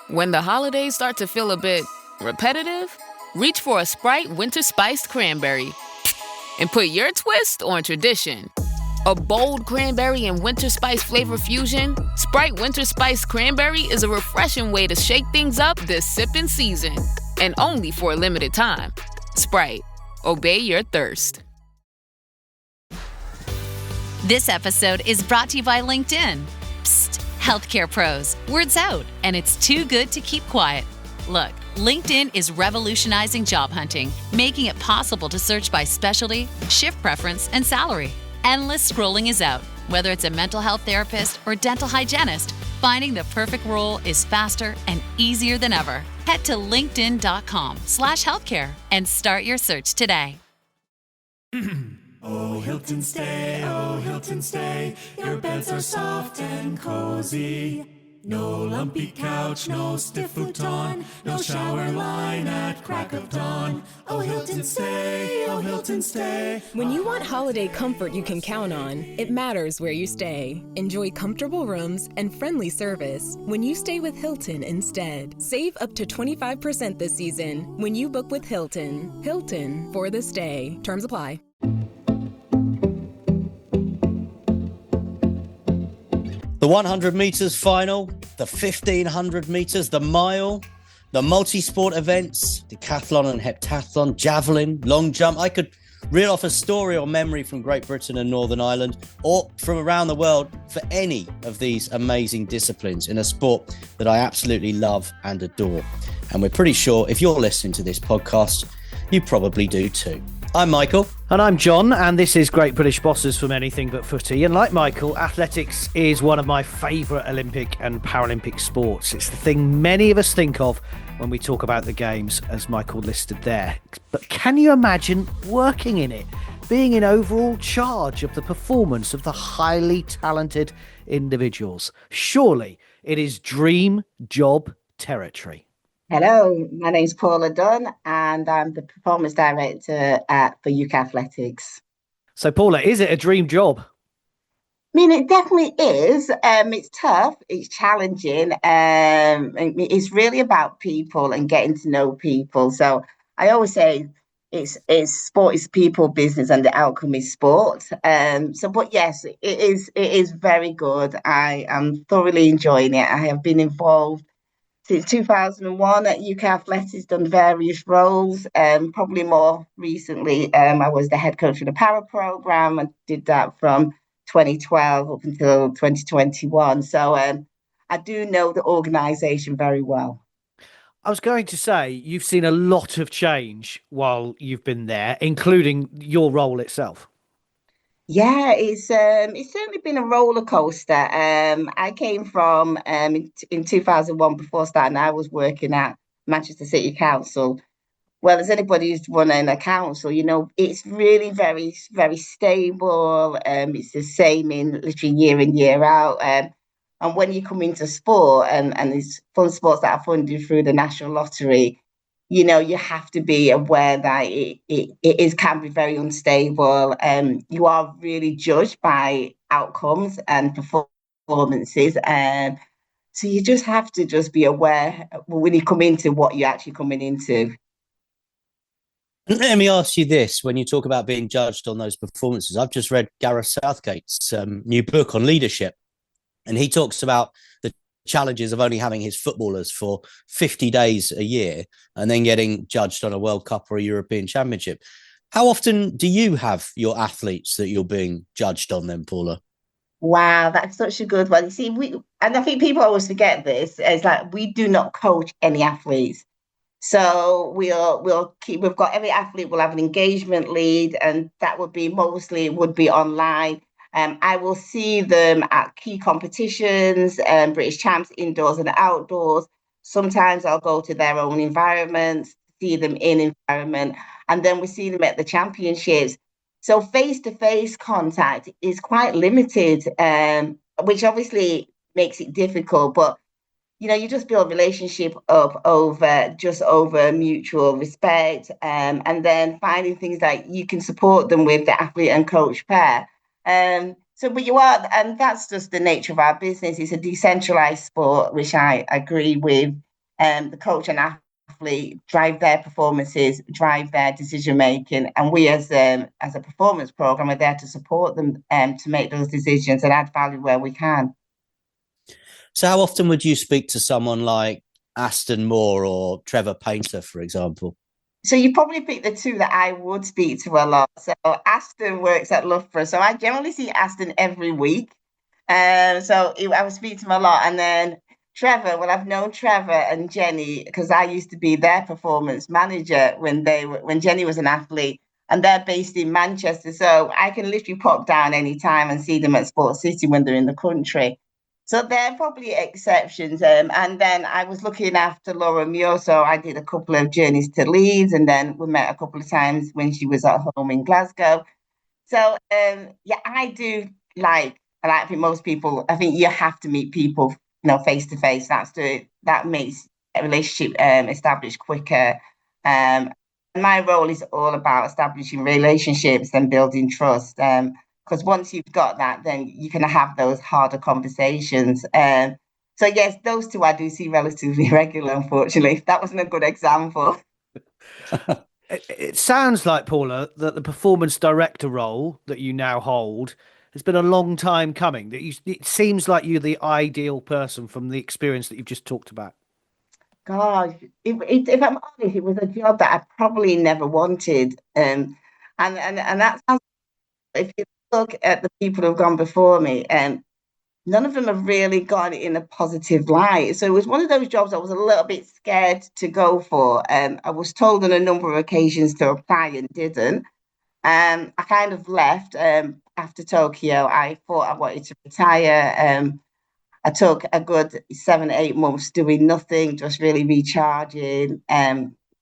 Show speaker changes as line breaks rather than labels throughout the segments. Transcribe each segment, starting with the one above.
When the holidays start to feel a bit repetitive, reach for a Sprite Winter Spiced Cranberry and put your twist on tradition. A bold cranberry and winter spice flavor fusion, Sprite Winter Spiced Cranberry is a refreshing way to shake things up this sipping season. And only for a limited time. Sprite. Obey your thirst.
This episode is brought to you by LinkedIn. Psst, healthcare pros, word's out, and it's too good to keep quiet. Look, LinkedIn is revolutionizing job hunting, making it possible to search by specialty, shift preference, and salary. Endless scrolling is out. Whether it's a mental health therapist or dental hygienist, finding the perfect role is faster and easier than ever. Head to linkedin.com/healthcare and start your search today.
Oh, Hilton stay, your beds are soft and cozy. No lumpy couch, no stiff futon, no shower line at crack of dawn. Oh, Hilton stay.
When you want holiday comfort you can count on, it matters where you stay. Enjoy comfortable rooms and friendly service when you stay with Hilton instead. Save up to 25% this season when you book with Hilton. Hilton for the stay. Terms apply.
The 100 metres final, the 1500 metres, the mile, the multi-sport events, decathlon and heptathlon, javelin, long jump. I could reel off a story or memory from Great Britain and Northern Ireland or from around the world for any of these amazing disciplines in a sport that I absolutely love and adore. And we're pretty sure if you're listening to this podcast, you probably do too. I'm Michael.
And I'm John, and this is Great British Bosses from Anything But Footy. And like Michael, athletics is one of my favourite Olympic and Paralympic sports. It's the thing many of us think of when we talk about the games, as Michael listed there. But can you imagine working in it, being in overall charge of the performance of the highly talented individuals? Surely it is dream job territory.
Hello, my name's Paula Dunn and I'm the Performance Director for UK Athletics.
So Paula, is it a dream job?
I mean, it definitely is. It's tough, it's challenging. It's really about people and getting to know people. So I always say it's sport is people business and the outcome is sport. But yes, it is very good. I am thoroughly enjoying it. I have been involved since 2001 at UK Athletics, done various roles. Probably more recently, I was the head coach of the Para program and did that from 2012 up until 2021. So I do know the organisation very well.
I was going to say, you've seen a lot of change while you've been there, including your role itself.
Yeah, it's certainly been a roller coaster. I came from in 2001. Before starting, I was working at Manchester City Council. Well, as anybody who's running a council, you know, it's really very, very stable. It's the same in literally year in, year out. And when you come into sport and these fun sports that are funded through the National Lottery, you know, you have to be aware that it can be very unstable. You are really judged by outcomes and performances. So you just have to just be aware when you come into what you're actually coming into.
Let me ask you this. When you talk about being judged on those performances, I've just read Gareth Southgate's new book on leadership. And he talks about the challenges of only having his footballers for 50 days a year and then getting judged on a World Cup or a European Championship. How often do you have your athletes that you're being judged on them, Paula?
Wow, that's such a good one. You see, and I think people always forget this, is like we do not coach any athletes. So we've got every athlete will have an engagement lead, and that would be online. I will see them at key competitions, British Champs, indoors and outdoors. Sometimes I'll go to their own environments, see them in environment, and then we see them at the championships. So face-to-face contact is quite limited, which obviously makes it difficult. But, you know, you just build a relationship up over mutual respect, and then finding things like you can support them with the athlete and coach pair. But you are, and that's just the nature of our business. It's a decentralized sport, which I agree with. the coach and athlete drive their performances, drive their decision making, and we as a performance program are there to support them to make those decisions and add value where we can.
So how often would you speak to someone like Aston Moore or Trevor Painter, for example?
So you probably pick the two that I would speak to a lot. So Aston works at Loughborough, so I generally see Aston every week. So I would speak to him a lot. And then Trevor, well, I've known Trevor and Jenny because I used to be their performance manager when Jenny was an athlete, and they're based in Manchester. So I can literally pop down anytime and see them at Sports City when they're in the country. So they're probably exceptions. And then I was looking after Laura Muir, so I did a couple of journeys to Leeds, and then we met a couple of times when she was at home in Glasgow. So yeah, I do like. And I think most people, I think you have to meet people, face to face. That makes a relationship established quicker. My role is all about establishing relationships and building trust. Because once you've got that, then you can have those harder conversations. So yes, those two I do see relatively regular. Unfortunately, that wasn't a good example.
It sounds like, Paula, that the performance director role that you now hold has been a long time coming. It seems like you're the ideal person from the experience that you've just talked about.
God, if I'm honest, it was a job that I probably never wanted. And that sounds, if you look at the people who've gone before me, none of them have really got it in a positive light. So it was one of those jobs I was a little bit scared to go for. I was told on a number of occasions to apply and didn't. I kind of left after Tokyo. I thought I wanted to retire. I took a good 7-8 months doing nothing, just really recharging.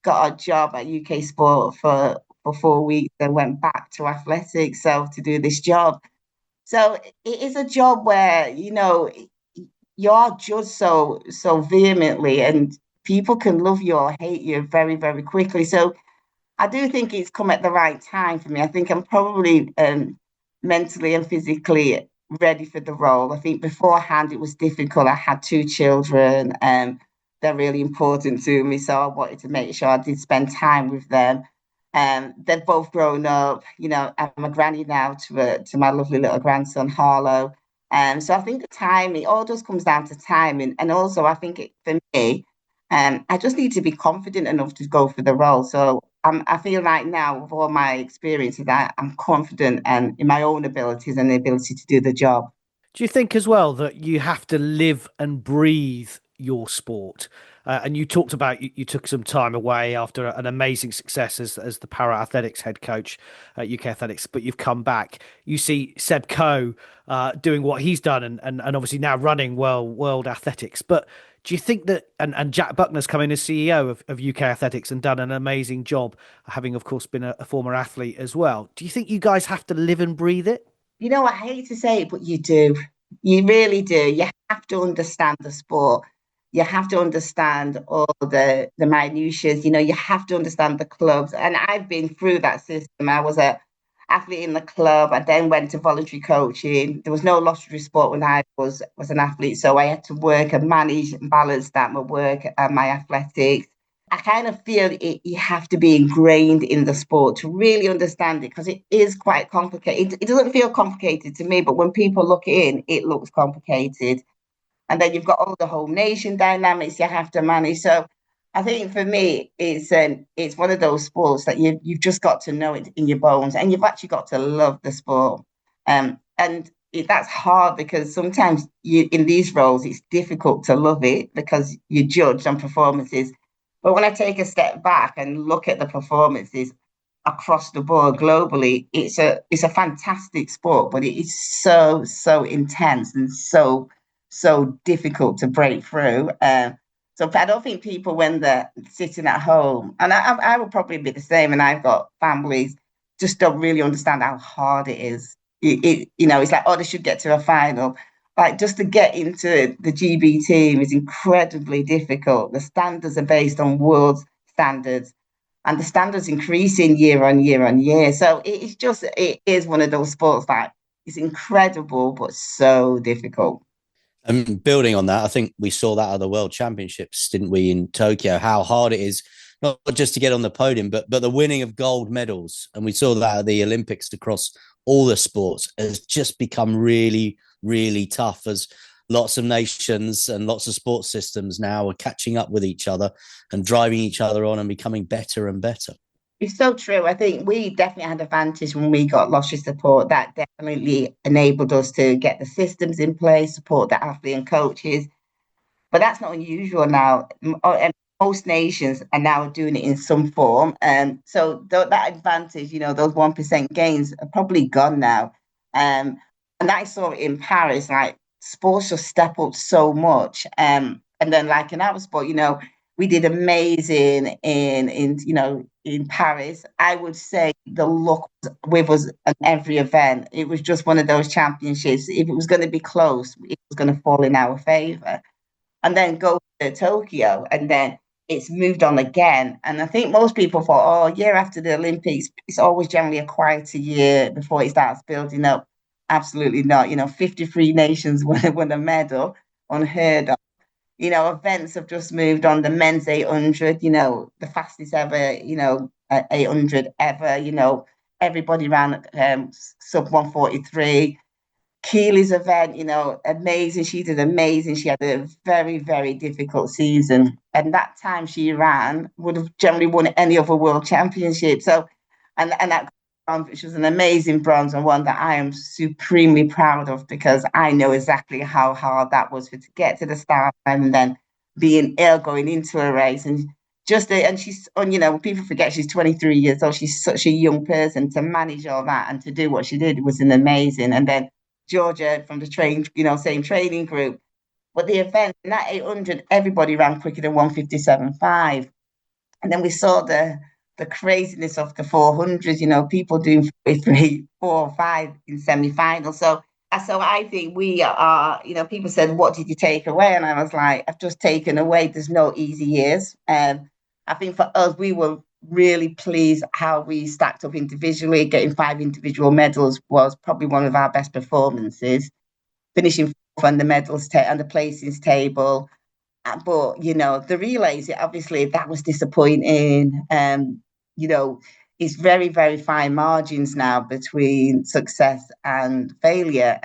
Got a job at UK Sport for 4 weeks, then went back to athletics, so to do this job. So it is a job where you're judged so vehemently, and people can love you or hate you very, very quickly. So I do think it's come at the right time for me. I think I'm probably mentally and physically ready for the role. I think beforehand it was difficult. I had 2 children, they're really important to me, so I wanted to make sure I did spend time with them. They've both grown up. I'm a granny now to my lovely little grandson Harlow. So I think the timing, all just comes down to timing, and also I think for me, I just need to be confident enough to go for the role. So I feel right now, with all my experiences, that I'm confident in my own abilities and the ability to do the job.
Do you think as well that you have to live and breathe your sport? And you talked about you took some time away after an amazing success as the para athletics head coach at UK Athletics, but you've come back. You see Seb Coe doing what he's done and obviously now running World Athletics. But do you think that, and Jack Buckner's come in as CEO of UK Athletics and done an amazing job, having, of course, been a former athlete as well. Do you think you guys have to live and breathe it?
I hate to say it, but you do. You really do. You have to understand the sport. You have to understand all the minutiae. You have to understand the clubs. And I've been through that system. I was an athlete in the club. I then went to voluntary coaching. There was no lottery sport when I was an athlete. So I had to work and manage and balance that, my work and my athletics. I kind of feel you have to be ingrained in the sport to really understand it, because it is quite complicated. It doesn't feel complicated to me, but when people look in, it looks complicated. And then you've got all the whole nation dynamics you have to manage. So I think for me, it's one of those sports that you've just got to know it in your bones, and you've actually got to love the sport. That's hard, because sometimes in these roles, it's difficult to love it because you're judged on performances. But when I take a step back and look at the performances across the board globally, it's a fantastic sport, but it is so intense and so difficult to break through. So I don't think people, when they're sitting at home, and I would probably be the same, and I've got families, just don't really understand how hard it is. It's like, oh, they should get to a final. Like, just to get into the GB team is incredibly difficult. The standards are based on world standards, and the standards increasing year on year on year. So it is one of those sports that is incredible, but so difficult.
And building on that, I think we saw that at the World Championships, didn't we, in Tokyo, how hard it is not just to get on the podium, but the winning of gold medals. And we saw that at the Olympics across all the sports has just become really, really tough as lots of nations and lots of sports systems now are catching up with each other and driving each other on and becoming better and better.
It's so true. I think we definitely had advantage when we got lottery support. That definitely enabled us to get the systems in place, support the athlete and coaches. But that's not unusual now. And most nations are now doing it in some form. And so that advantage, those 1% gains are probably gone now. And I saw it in Paris, like sports just step up so much. And then like in our sport, we did amazing in Paris. I would say the luck was with us at every event. It was just one of those championships. If it was going to be close, it was going to fall in our favour. And then go to Tokyo, and then it's moved on again. And I think most people thought, oh, year after the Olympics, it's always generally a quieter year before it starts building up. Absolutely not. 53 nations won a medal, unheard of. Events have just moved on. The men's 800, the fastest ever, 800 ever, everybody ran sub 143. Keely's event, amazing. She did amazing. She had a very, very difficult season. And that time she ran would have generally won any other world championship. So, and that which was an amazing bronze, and one that I am supremely proud of, because I know exactly how hard that was to get to the start and then being ill going into a race. And she's people forget she's 23 years old. She's such a young person to manage all that and to do what she did was an amazing. And then Georgia from the same training group. But the event in that 800, everybody ran quicker than 157.5. And then we saw the craziness of the 400s, people doing 43, 4 or 5 in semi-final. So I think we are, people said, what did you take away? And I was like, I've just taken away, there's no easy years. I think for us, we were really pleased how we stacked up individually. Getting 5 individual medals was probably one of our best performances. Finishing 4th on the medals and the placings table. But, the relays, obviously, that was disappointing. It's very, very fine margins now between success and failure.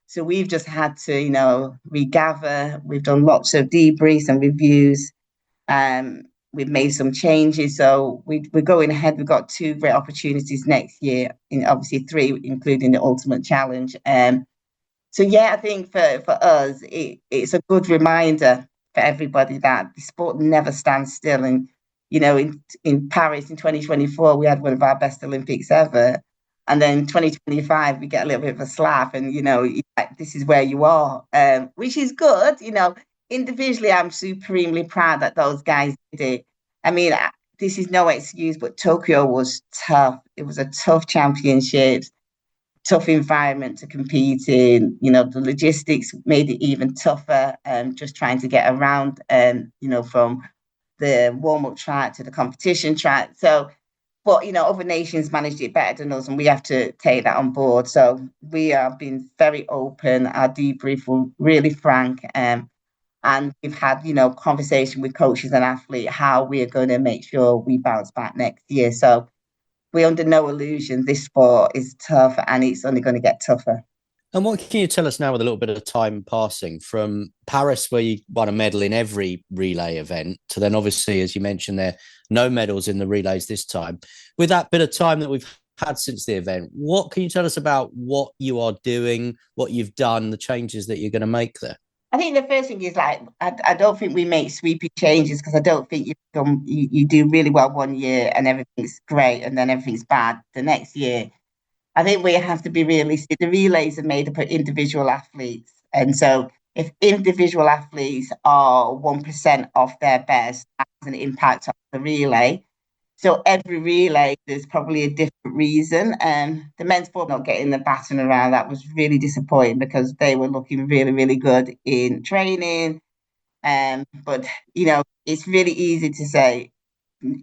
So we've just had to, regather. We've done lots of debriefs and reviews. We've made some changes. So we're going ahead. We've got 2 great opportunities next year, obviously 3, including the Ultimate Challenge. So, I think for us, it's a good reminder for everybody that the sport never stands still. And, in Paris in 2024, we had one of our best Olympics ever. And then 2025, we get a little bit of a slap and, this is where you are, which is good. Individually, I'm supremely proud that those guys did it. I mean, this is no excuse, but Tokyo was tough. It was a tough championship. Tough environment to compete in. The logistics made it even tougher, just trying to get around, from the warm-up track to the competition track. So, but, other nations managed it better than us, and we have to take that on board. So we have been very open. Our debrief was really frank, and we've had, conversation with coaches and athletes, how we are going to make sure we bounce back next year. So we're under no illusion. This sport is tough and it's only going to get tougher.
And what can you tell us now with a little bit of time passing from Paris, where you won a medal in every relay event, to then obviously, as you mentioned there, no medals in the relays this time. With that bit of time that we've had since the event, what can you tell us about what you are doing, what you've done, the changes that you're going to make there?
I think the first thing is I don't think we make sweeping changes, because I don't think you do really well one year and everything's great and then everything's bad the next year. I think we have to be realistic. The relays are made up of individual athletes. And so if individual athletes are 1% off their best, that has an impact on the relay. So every relay, there's probably a different reason. The men's sport not getting the baton around, that was really disappointing, because they were looking really, really good in training. But, it's really easy to say,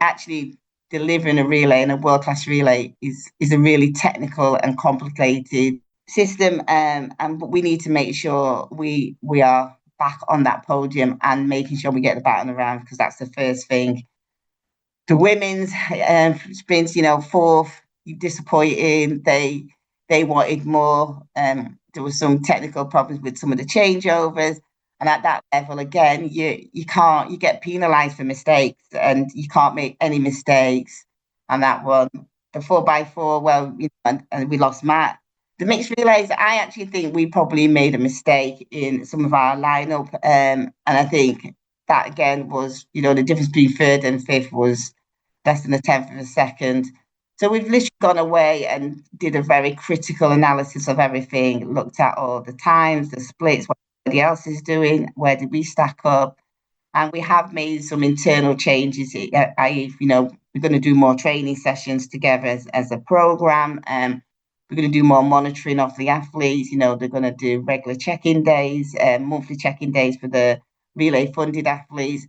actually delivering a relay and a world-class relay is a really technical and complicated system, but we need to make sure we are back on that podium and making sure we get the baton around, because that's the first thing. The women's sprint, fourth, disappointing. They wanted more. There was some technical problems with some of the changeovers, and at that level, again, you get penalised for mistakes, and you can't make any mistakes on that one. The 4x4, well, and we lost Matt. The mixed relays, I actually think we probably made a mistake in some of our lineup, and I think that again was, the difference between third and fifth was less than a tenth of a second. So we've literally gone away and did a very critical analysis of everything, looked at all the times, the splits, what everybody else is doing, where did we stack up? And we have made some internal changes, i.e., we're going to do more training sessions together as a program. We're going to do more monitoring of the athletes. They're going to do regular check-in days, monthly check-in days for the relay funded athletes.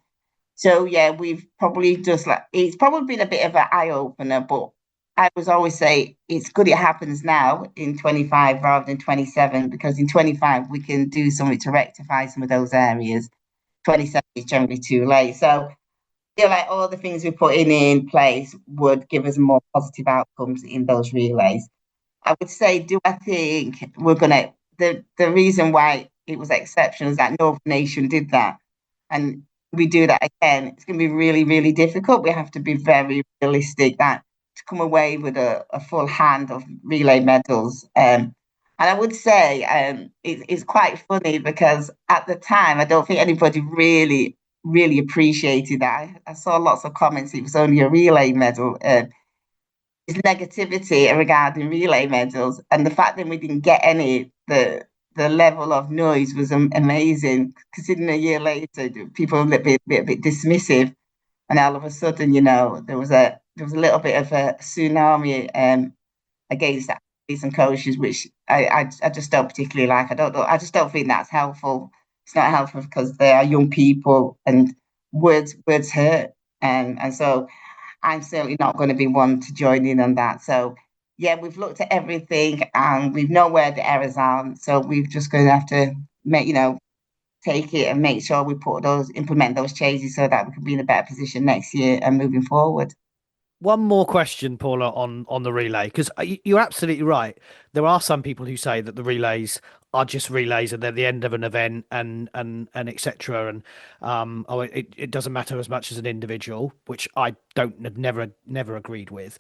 So yeah, we've probably it's probably been a bit of an eye opener, but I was always say it's good it happens now in 25 rather than 27, because in 25 we can do something to rectify some of those areas. 27 is generally too late. So I feel like all the things we're putting in place would give us more positive outcomes in those relays. I would say, do I think we're gonna the reason why it was exceptional is that no nation did that, and we do that again, it's going to be really, really difficult. We have to be very realistic that to come away with a full hand of relay medals. And I would say it's quite funny, because at the time, I don't think anybody really, really appreciated that. I saw lots of comments, it was only a relay medal. There's negativity regarding relay medals, and the fact that we didn't get any, the level of noise was amazing, considering a year later people were a bit dismissive, and all of a sudden, there was a little bit of a tsunami against athletes and coaches, which I just don't particularly like. I just don't think that's helpful. It's not helpful, because they are young people and words hurt, and so I'm certainly not going to be one to join in on that. So yeah, we've looked at everything and we know where the errors are. So we're just going to have to take it and make sure we implement those changes so that we can be in a better position next year and moving forward.
One more question, Paula, on the relay, because you're absolutely right. There are some people who say that the relays are just relays and they're the end of an event and etc. And it doesn't matter as much as an individual, which I never agreed with.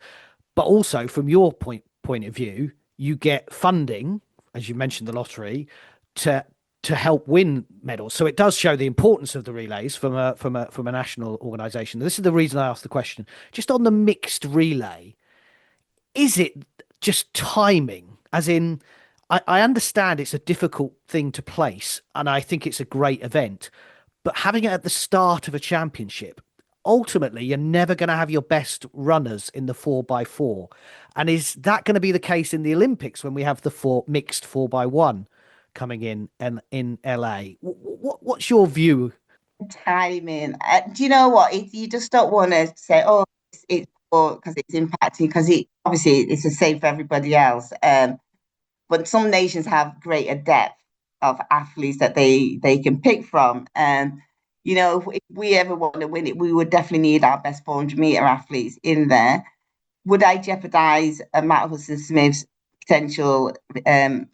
But also, from your point of view, you get funding, as you mentioned, the lottery, to help win medals. So it does show the importance of the relays from a national organisation. This is the reason I asked the question. Just on the mixed relay, is it just timing? As in, I understand it's a difficult thing to place, and I think it's a great event, but having it at the start of a championship, ultimately, you're never going to have your best runners in the 4x4. And is that going to be the case in the Olympics when we have the mixed 4x1 coming in LA? What's your view?
Timing. Do you know what? You just don't want to say, oh, it's because it's impacting, because obviously it's the same for everybody else. But some nations have greater depth of athletes that they can pick from. If we ever want to win it, we would definitely need our best 400-meter athletes in there. Would I jeopardize a Matt Hudson-Smith's potential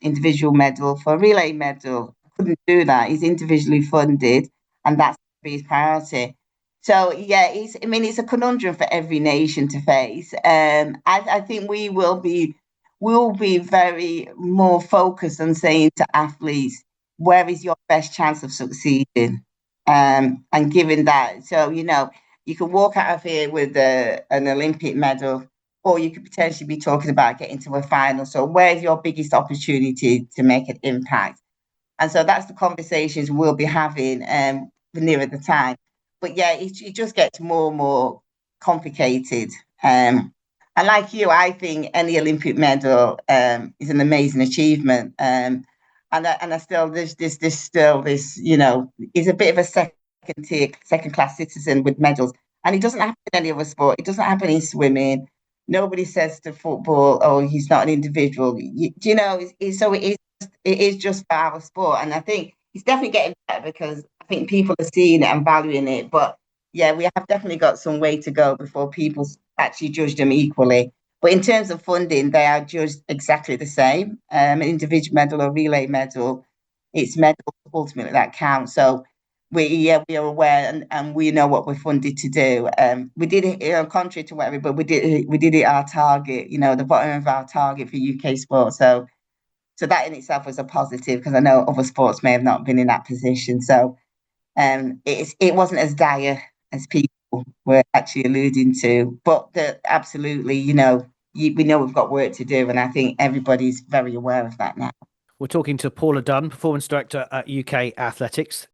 individual medal for a relay medal? I couldn't do that. He's individually funded, and that's his priority. So yeah, it's a conundrum for every nation to face. I think we will be very more focused on saying to athletes, where is your best chance of succeeding? And given that, so you can walk out of here with an Olympic medal, or you could potentially be talking about getting to a final. So where's your biggest opportunity to make an impact? And so that's the conversations we'll be having nearer the time. But yeah, it just gets more and more complicated. And like you, I think any Olympic medal is an amazing achievement. And I still, there's still this, is a bit of a second class citizen with medals. And it doesn't happen in any other sport. It doesn't happen in swimming. Nobody says to football, "Oh, he's not an individual." So it is just for our sport, and I think it's definitely getting better because I think people are seeing it and valuing it. But yeah, we have definitely got some way to go before people actually judge them equally. But in terms of funding, they are judged exactly the same. An individual medal or relay medal, it's medal ultimately that counts. So we are aware and we know what we're funded to do. We did it, contrary to what everybody, we did it our target, the bottom of our target for UK sport. So that in itself was a positive because I know other sports may have not been in that position. So it wasn't as dire as people were actually alluding to, but absolutely, we know we've got work to do, and I think everybody's very aware of that now.
We're talking to Paula Dunn, Performance Director at UK Athletics.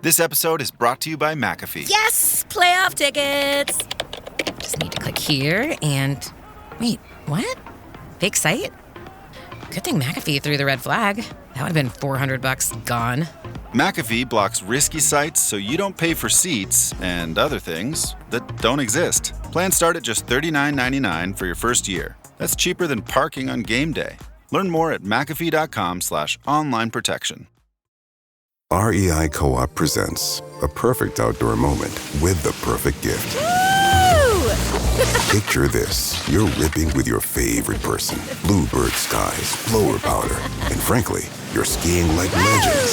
This episode is brought to you by McAfee.
Yes! Playoff tickets! Just need to click here and... Wait, what? Fake site? Good thing McAfee threw the red flag. That would have been $400 gone.
McAfee blocks risky sites so you don't pay for seats and other things that don't exist. Plans start at just $39.99 for your first year. That's cheaper than parking on game day. Learn more at McAfee.com/online protection.
REI Co-op presents a perfect outdoor moment with the perfect gift. Picture this. You're ripping with your favorite person. Bluebird skies, blower powder, and frankly, you're skiing like legends.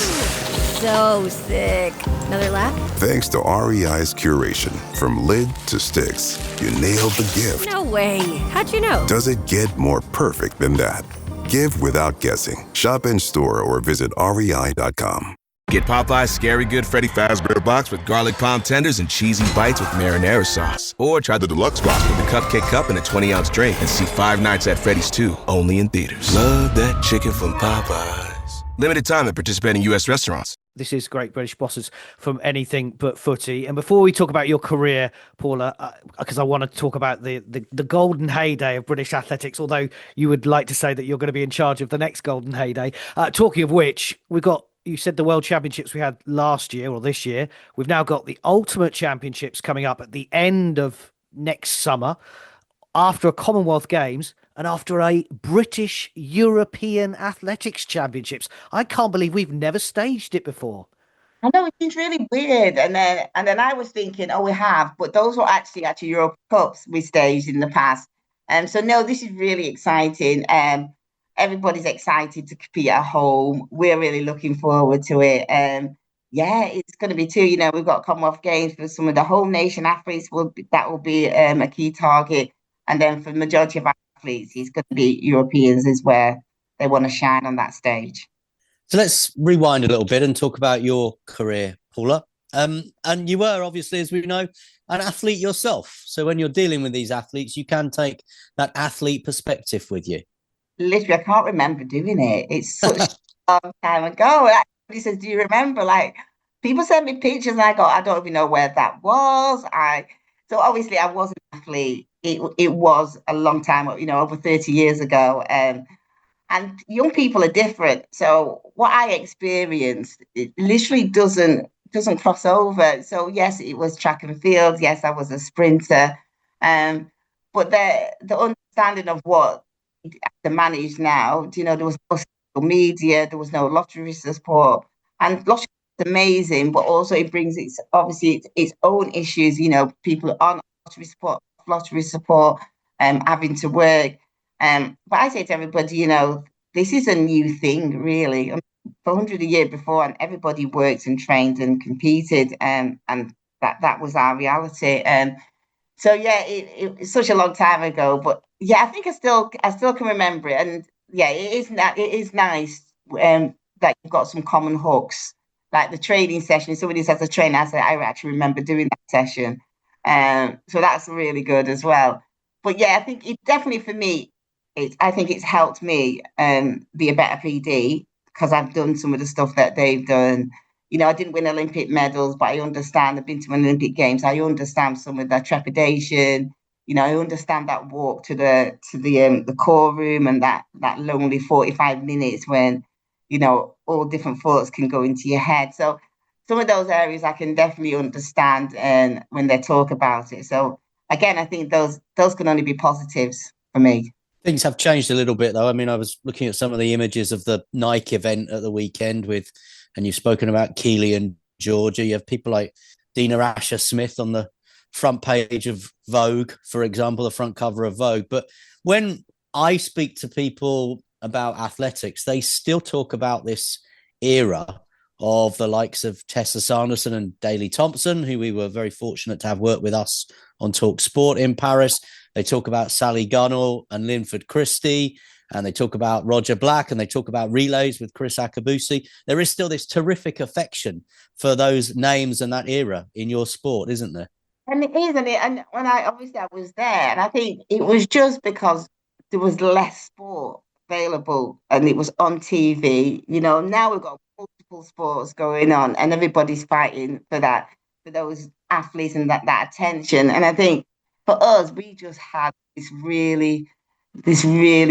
So sick. Another lap?
Thanks to REI's curation, from lid to sticks, you nailed the gift.
No way. How'd you know?
Does it get more perfect than that? Give without guessing. Shop in store or visit rei.com.
Get Popeye's Scary Good Freddy Fazbear Box with garlic palm tenders and cheesy bites with marinara sauce. Or try the deluxe box with the cupcake cup and a 20-ounce drink and see Five Nights at Freddy's 2, only in theaters. Love that chicken from Popeyes. Limited time at participating U.S. restaurants.
This is Great British Bosses from Anything But Footy. And before we talk about your career, Paula, because I want to talk about the golden heyday of British athletics, although you would like to say that you're going to be in charge of the next golden heyday. Talking of which, we've got, you said the World Championships we had last year or this year. We've now got the Ultimate Championships coming up at the end of next summer, after a Commonwealth Games and after a British European Athletics Championships. I can't believe we've never staged it before.
I know, it seems really weird. And then I was thinking, oh, we have, but those were actually Europe Cups we staged in the past. So no, this is really exciting. Everybody's excited to compete at home. We're really looking forward to it. Yeah, it's going to be too. We've got Commonwealth Games for some of the whole nation athletes. That will be a key target. And then for the majority of athletes, it's going to be Europeans is where they want to shine on that stage.
So let's rewind a little bit and talk about your career, Paula. And you were obviously, as we know, an athlete yourself. So when you're dealing with these athletes, you can take that athlete perspective with you.
Literally, I can't remember doing it. It's such a long time ago. Everybody says, do you remember? Like, people send me pictures and I go, I don't even know where that was. So obviously I was an athlete. It was a long time, over 30 years ago. And young people are different. So what I experienced, it literally doesn't cross over. So yes, it was track and field. Yes, I was a sprinter. But the understanding of what the manage now, there was no social media, there was no lottery support. And lottery is amazing, but also it brings its own issues, people on lottery support, having to work. But I say to everybody, this is a new thing, really. For 100 a year before, and everybody worked and trained and competed, and that was our reality. So yeah, it's such a long time ago, but yeah, I think I still can remember it, and yeah, it is nice that you've got some common hooks, like the training session. If somebody says a trainer, I actually remember doing that session, so that's really good as well. But yeah, I think it definitely for me, I think it's helped me be a better PD because I've done some of the stuff that they've done. I didn't win Olympic medals, but I understand. I've been to Olympic Games. I understand some of the trepidation. I understand that walk to the core room and that lonely 45 minutes when, all different thoughts can go into your head. So some of those areas I can definitely understand when they talk about it. So again, I think those can only be positives for me.
Things have changed a little bit, though. I mean, I was looking at some of the images of the Nike event at the weekend and you've spoken about Keely and Georgia. You have people like Dina Asher Smith on the front page of Vogue, for example, the front cover of Vogue. But when I speak to people about athletics, they still talk about this era of the likes of Tessa Sanderson and Daley Thompson, who we were very fortunate to have work with us on Talk Sport in Paris. They talk about Sally Gunnell and Linford Christie, and they talk about Roger Black, and they talk about relays with Chris Akabusi. There is still this terrific affection for those names and that era in your sport, isn't there?
And it is, and when I was there, and I think it was just because there was less sport available and it was on TV. Now we've got multiple sports going on and everybody's fighting for those athletes and that attention. And I think for us, we just had this really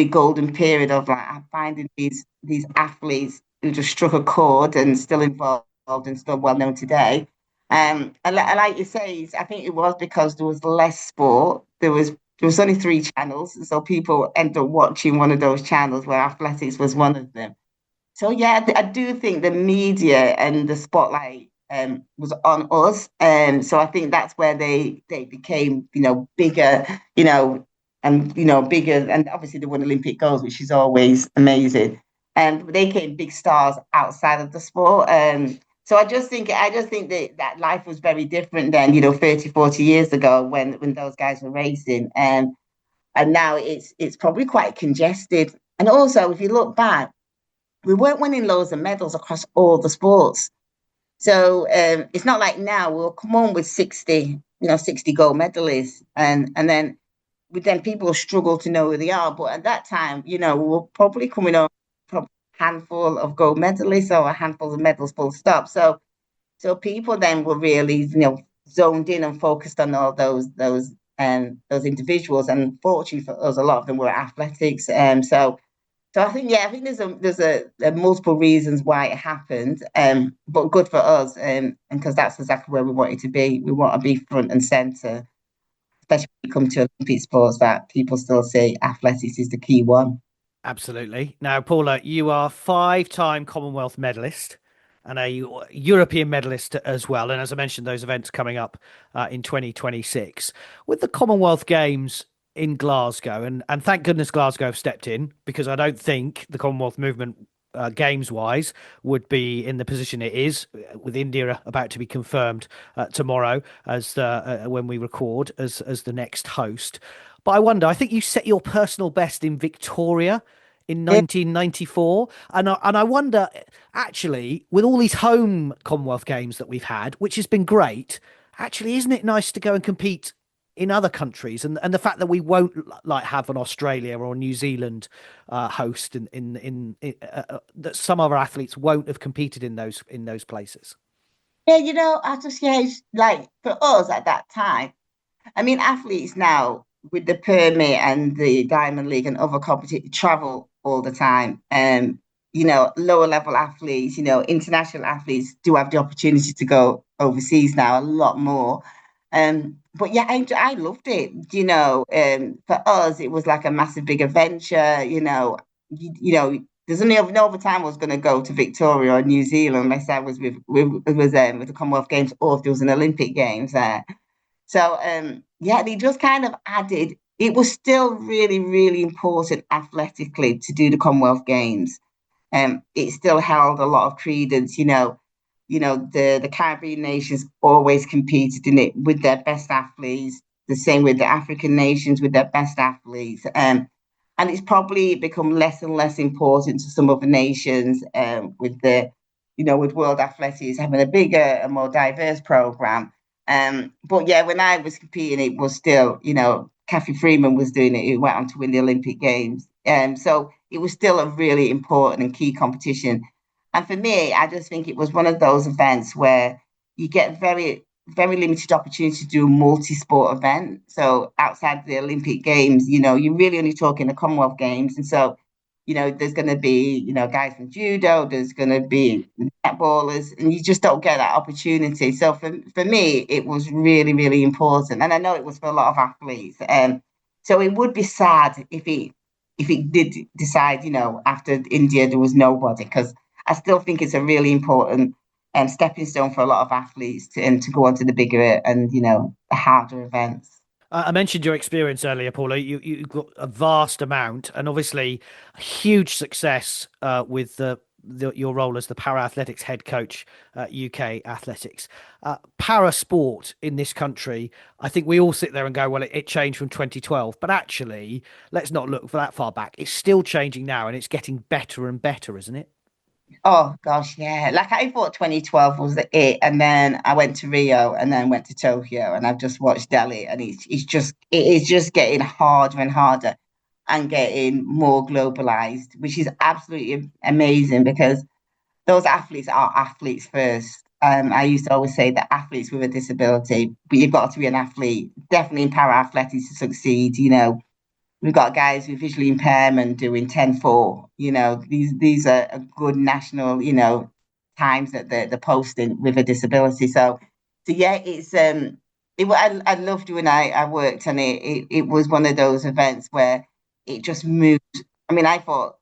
golden period of finding these athletes who just struck a chord and still involved and still well known today. And like you say, I think it was because there was less sport. There was only 3 channels, so people ended up watching one of those channels where athletics was one of them. So yeah, I do think the media and the spotlight was on us, and so I think that's where they became bigger, bigger, and obviously they won Olympic goals, which is always amazing. And they became big stars outside of the sport. So I just think that life was very different then, 30, 40 years ago when those guys were racing. And now it's probably quite congested. And also, if you look back, we weren't winning loads of medals across all the sports. So it's not like now we'll come on with 60 gold medalists. And then people struggle to know who they are. But at that time, we were probably coming on handful of gold medalists or a handful of medals full stop. So people then were really zoned in and focused on all those individuals, and fortunately for us, a lot of them were athletics. So I think there's a multiple reasons why it happened, but good for us, and because that's exactly where we wanted to be. We want to be front and center, especially when you come to Olympic sports, that people still say athletics is the key one.
Absolutely. Now, Paula, you are 5-time Commonwealth medalist and a European medalist as well. And as I mentioned, those events coming up in 2026. With the Commonwealth Games in Glasgow, and thank goodness Glasgow have stepped in, because I don't think the Commonwealth movement, games-wise, would be in the position it is, with India about to be confirmed tomorrow as when we record as the next host. But I wonder, I think you set your personal best in Victoria in 1994. And I wonder, actually, with all these home Commonwealth Games that we've had, which has been great, actually, isn't it nice to go and compete in other countries? And the fact that we won't have an Australia or New Zealand host that some of our athletes won't have competed in those places.
Yeah, I just, for us at that time, I mean, athletes now, with the permit and the Diamond League and other competitions, travel all the time. Lower level athletes, international athletes do have the opportunity to go overseas now a lot more. But yeah, I loved it. For us, it was like a massive big adventure. There's only no other time I was going to go to Victoria or New Zealand unless I was with the Commonwealth Games, or if there was an Olympic Games there. So, they just kind of added, it was still really, really important athletically to do the Commonwealth Games. It still held a lot of credence, the Caribbean nations always competed in it with their best athletes, the same with the African nations with their best athletes. And it's probably become less and less important to some other nations with World Athletics having a bigger and more diverse program. But yeah, when I was competing, it was still, Kathy Freeman was doing it, who went on to win the Olympic Games. So it was still a really important and key competition. And for me, I just think it was one of those events where you get very, very limited opportunity to do a multi-sport event. So outside the Olympic Games, you're really only talking the Commonwealth Games. And so, there's going to be, guys from judo, there's going to be netballers, and you just don't get that opportunity. So for me, it was really, really important. And I know it was for a lot of athletes. So it would be sad if it did decide, after India, there was nobody, because I still think it's a really important stepping stone for a lot of athletes to go on to the bigger and, the harder events.
I mentioned your experience earlier, Paula. You've got a vast amount, and obviously a huge success with your role as the para athletics head coach at UK Athletics. Para sport in this country, I think we all sit there and go, well, it changed from 2012. But actually, let's not look for that far back. It's still changing now, and it's getting better and better, isn't it?
Oh gosh, yeah. Like I thought 2012 was it, and then I went to Rio, and then went to Tokyo, and I've just watched Delhi, and it is just getting harder and harder, and getting more globalized, which is absolutely amazing, because those athletes are athletes first. I used to always say that athletes with a disability, but you've got to be an athlete, definitely in para athletics to succeed. We've got guys with visual impairment doing 10-4. These are good national, times that they're posting with a disability. So yeah, I loved when I worked, and it was one of those events where it just moved. I mean, I thought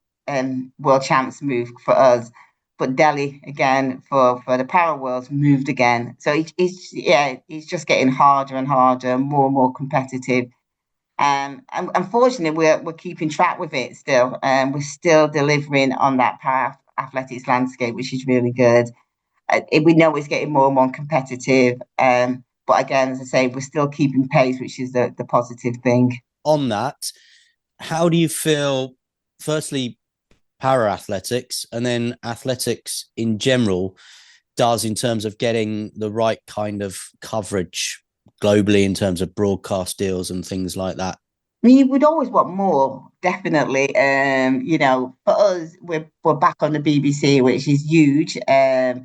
world champs moved for us, but Delhi again for the para worlds moved again. So it's just getting harder and harder, more and more competitive. And unfortunately, we're keeping track with it still. We're still delivering on that para athletics landscape, which is really good. We know it's getting more and more competitive. But again, as I say, we're still keeping pace, which is the positive thing.
On that, how do you feel, firstly, para athletics, and then athletics in general does in terms of getting the right kind of coverage globally in terms of broadcast deals and things like that?
I mean, we'd always want more, definitely. For us, we're back on the BBC, which is huge. Para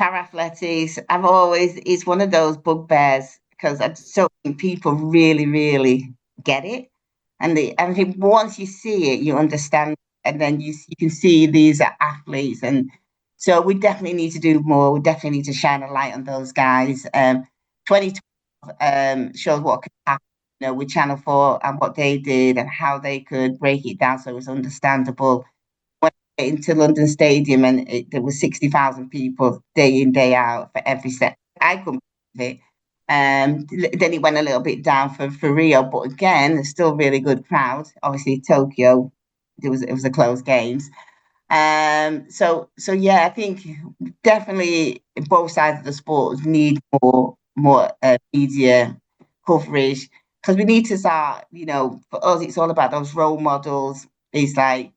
athletics, it's one of those bugbears, because I so think people really, really get it. And I think once you see it, you understand, and then you can see these are athletes. And so we definitely need to do more. We definitely need to shine a light on those guys. 2012 shows what could happen, with Channel 4 and what they did and how they could break it down so it was understandable. When I went into London Stadium, and there was 60,000 people day in, day out for every set, I couldn't believe it. Then it went a little bit down for Rio, but again, there's still really good crowd. Obviously, Tokyo, it was a close games. So yeah, I think definitely both sides of the sport need more media coverage, because we need to start. For us, it's all about those role models. It's like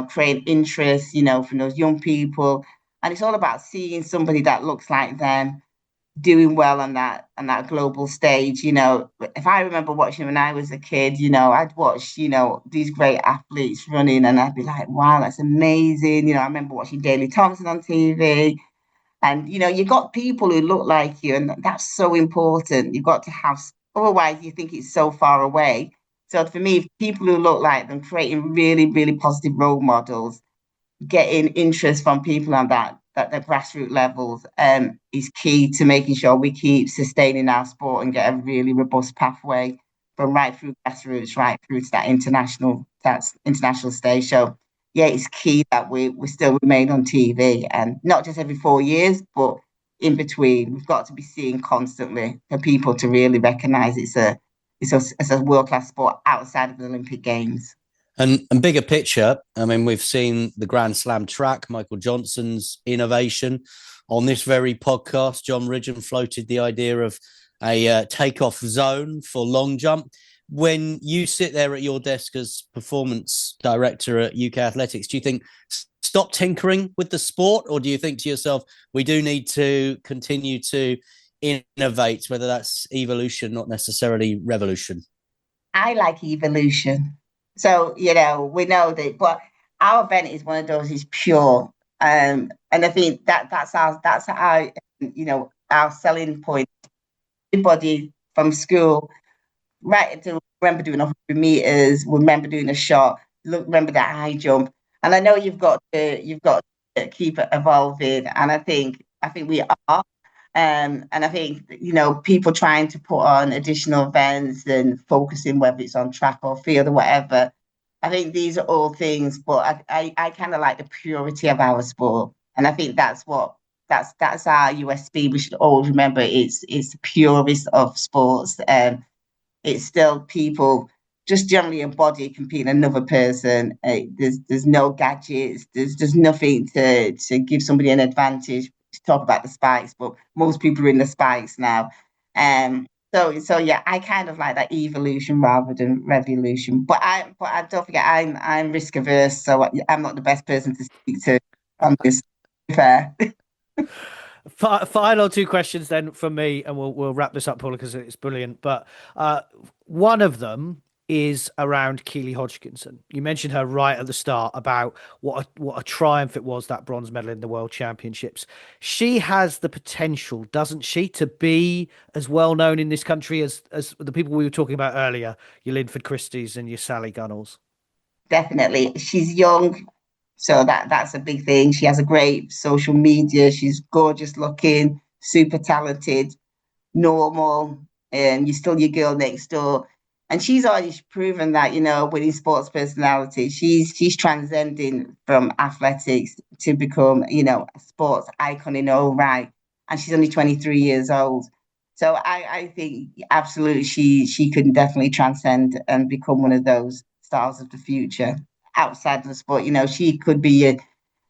creating interest, from those young people, and it's all about seeing somebody that looks like them doing well on that global stage. If I remember watching when I was a kid, I'd watch these great athletes running, and I'd be like, wow, that's amazing. I remember watching Daley Thompson on TV, and you got people who look like you, and that's so important. You've got to have, otherwise you think it's so far away. So for me, people who look like them, creating really, really positive role models, getting interest from people on that the grassroots levels is key to making sure we keep sustaining our sport and get a really robust pathway from right through grassroots, right through to that international stage. So yeah, it's key that we still remain on TV, and not just every 4 years, but in between. We've got to be seen constantly for people to really recognise it's a world-class sport outside of the Olympic Games.
And bigger picture, I mean, we've seen the Grand Slam track, Michael Johnson's innovation. On this very podcast, John Ridgen floated the idea of a takeoff zone for long jump. When you sit there at your desk as performance director at UK Athletics, do you think stop tinkering with the sport, or do you think to yourself, we do need to continue to innovate, whether that's evolution, not necessarily revolution?
I like evolution. So, we know that, but our event is one of those, is pure. And I think that's our our selling point. Everybody from school, right, to remember doing 100 meters, remember doing a shot, remember that high jump. And I know you've got to keep it evolving. And I think we are. And I think, people trying to put on additional events and focusing, whether it's on track or field or whatever. I think these are all things, but I kind of like the purity of our sport. And I think that's our USP. We should always remember it's the purest of sports. It's still people just generally embody competing another person. There's no gadgets. There's nothing to give somebody an advantage. To talk about the spikes, but most people are in the spikes now. So yeah, I kind of like that evolution rather than revolution. But I don't forget I'm risk averse, so I'm not the best person to speak to on this. Fair.
Final two questions then from me, and we'll wrap this up, Paula, because it's brilliant. But one of them is around Keely Hodgkinson. You mentioned her right at the start about what a triumph it was, that bronze medal in the World Championships. She has the potential, doesn't she, to be as well known in this country as the people we were talking about earlier, your Linford Christies and your Sally Gunnells.
Definitely, she's young. So that's a big thing. She has a great social media. She's gorgeous looking, super talented, normal, and you're still your girl next door. And she's already proven that, winning sports personality, she's transcending from athletics to become, a sports icon in her own right. And she's only 23 years old. So I think absolutely she could definitely transcend and become one of those stars of the future outside of the sport. She could be your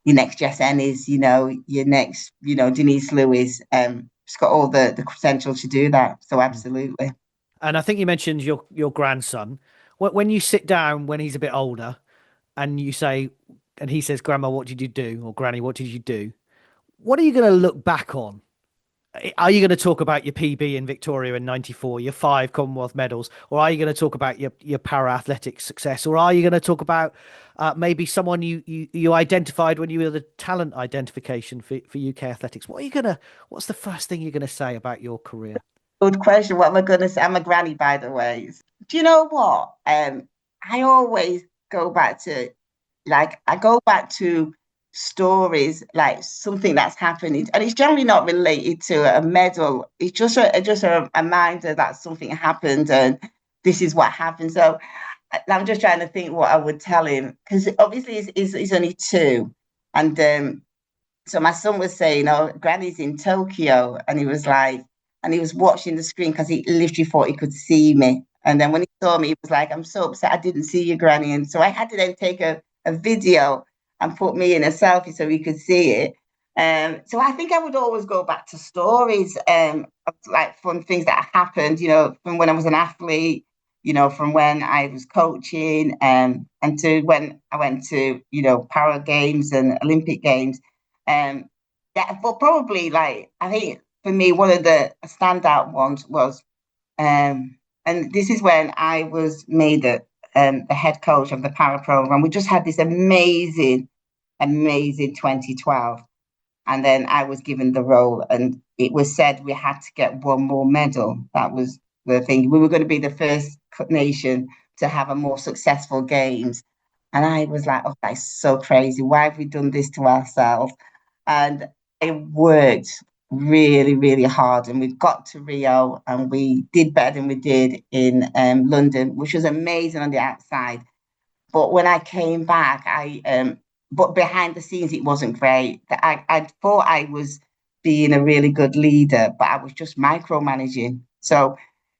next Jess Ennis, your next, Denise Lewis. She's got all the potential to do that. So absolutely.
And I think you mentioned your grandson. When you sit down when he's a bit older, and you say, and he says, "Grandma, what did you do?" or "Granny, what did you do?" What are you going to look back on? Are you going to talk about your PB in Victoria in '94, your 5 Commonwealth medals, or are you going to talk about your para athletics success, or are you going to talk about maybe someone you identified when you were the talent identification for UK athletics? What's the first thing you're going to say about your career?
Good question. What am I going to say? I'm a granny, by the way. Do you know what? I always go back to, I go back to stories, like something that's happened, and it's generally not related to a medal. It's just a reminder that something happened, and this is what happened. So I'm just trying to think what I would tell him, because obviously he's only 2, and so my son was saying, "Oh, Granny's in Tokyo," and he was like, and he was watching the screen because he literally thought he could see me. And then when he saw me, he was like, "I'm so upset I didn't see you, Granny." And so I had to then take a video and put me in a selfie so he could see it. So I think I would always go back to stories, of like fun things that happened, from when I was an athlete, from when I was coaching, and to when I went to, Para Games and Olympic Games. Yeah, but probably, like, I think for me, one of the standout ones was, and this is when I was made the head coach of the para program. We just had this amazing 2012. And then I was given the role, and it was said we had to get one more medal. That was the thing. We were going to be the first nation to have a more successful games. And I was like, "Oh, that's so crazy. Why have we done this to ourselves?" And I worked really, really hard, and we got to Rio, and we did better than we did in London, which was amazing on the outside. But when I came back, but behind the scenes, it wasn't great. I thought I was being a really good leader, but I was just micromanaging. So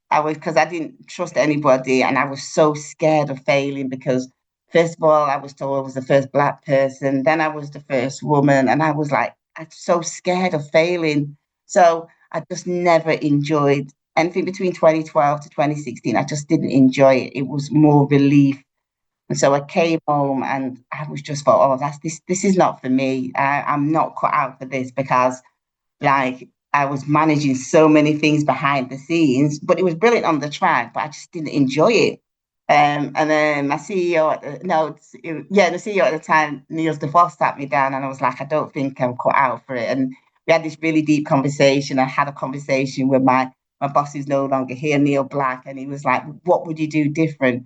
because I didn't trust anybody, and I was so scared of failing because, first of all, I was told I was the first Black person, then I was the first woman, and I was like, I'm so scared of failing. So I just never enjoyed anything between 2012 to 2016. I just didn't enjoy it. It was more relief. And so I came home, and I was just thought, "Oh, this is not for me. I'm not cut out for this," because, like, I was managing so many things behind the scenes, but it was brilliant on the track, but I just didn't enjoy it. And then my CEO, the CEO at the time, Niels de Vos, sat me down, and I was like, "I don't think I'm cut out for it." And we had this really deep conversation. I had a conversation with my boss, who's no longer here, Neil Black, and he was like, "What would you do different?"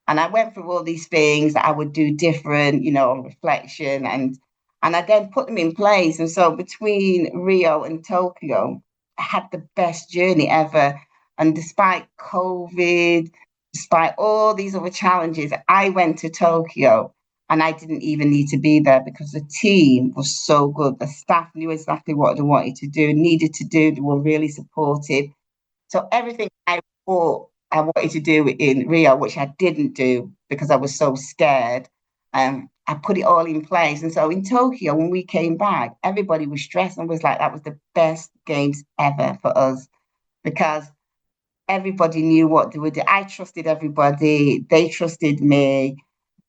And I went through all these things that I would do different, on reflection, and I then put them in place. And so between Rio and Tokyo, I had the best journey ever. And despite COVID, despite all these other challenges, I went to Tokyo and I didn't even need to be there because the team was so good. The staff knew exactly what they wanted to do, needed to do. They were really supportive. So everything I thought I wanted to do in Rio, which I didn't do because I was so scared, I put it all in place. And so in Tokyo, when we came back, everybody was stressed and was like, that was the best games ever for us because everybody knew what they would do. I trusted everybody. They trusted me.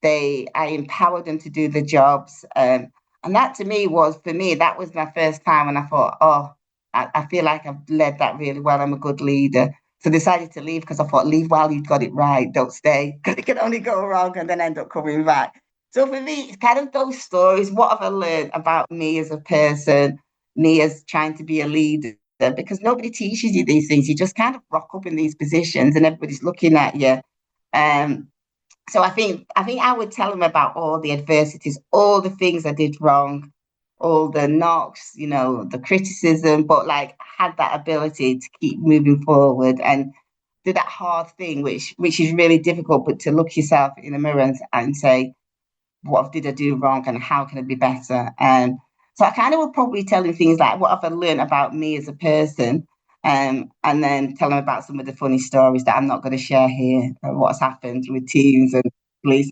I empowered them to do the jobs. And that to me that was my first time. And I thought, I feel like I've led that really well. I'm a good leader. So I decided to leave because I thought, leave while you've got it right. Don't stay because it can only go wrong and then end up coming back. So for me, it's kind of those stories. What have I learned about me as a person, me as trying to be a leader? Because nobody teaches you these things. You just kind of rock up in these positions and everybody's looking at you. So I think I would tell them about all the adversities, all the things I did wrong, all the knocks, the criticism, but like had that ability to keep moving forward and do that hard thing, which is really difficult, but to look yourself in the mirror and say, what did I do wrong and how can I be better? So I kind of would probably tell them things like, what have I learned about me as a person? And then tell them about some of the funny stories that I'm not going to share here, what's happened with teams and police.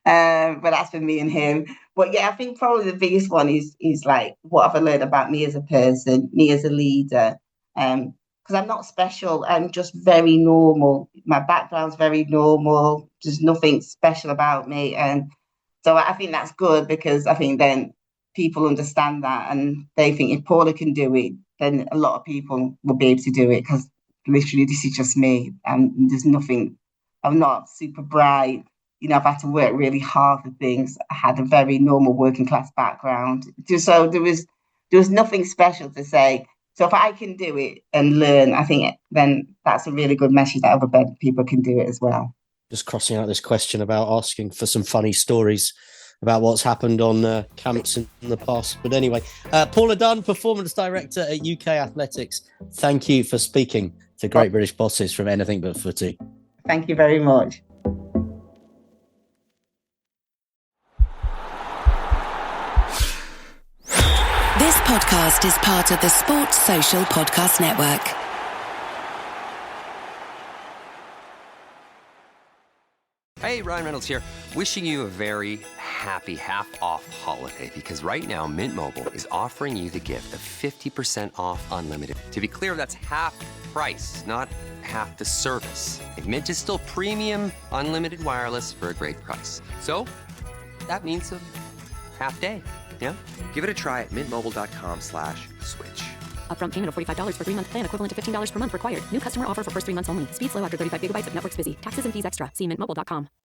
But that's for me and him. But yeah, I think probably the biggest one is like, what have I learned about me as a person, me as a leader? Because I'm not special. I'm just very normal. My background's very normal. There's nothing special about me. And so I think that's good because I think then people understand that and they think if Paula can do it, then a lot of people will be able to do it because literally this is just me. And there's nothing, I'm not super bright. I've had to work really hard for things. I had a very normal working class background. So there was nothing special to say. So if I can do it and learn, I think then that's a really good message that other people can do it as well.
Just crossing out this question about asking for some funny stories about what's happened on camps in the past. But anyway, Paula Dunn, Performance Director at UK Athletics. Thank you for speaking to Great British Bosses from Anything But Footy.
Thank you very much.
This podcast is part of the Sports Social Podcast Network.
Hey, Ryan Reynolds here. Wishing you a very happy half-off holiday because right now Mint Mobile is offering you the gift of 50% off unlimited. To be clear, that's half price, not half the service. And Mint is still premium unlimited wireless for a great price. So that means a half day. Yeah? Give it a try at mintmobile.com/switch.
Upfront payment of $45 for 3-month plan equivalent to $15 per month required. New customer offer for first 3 months only. Speed slow after 35 gigabytes if network's busy. Taxes and fees extra. See mintmobile.com.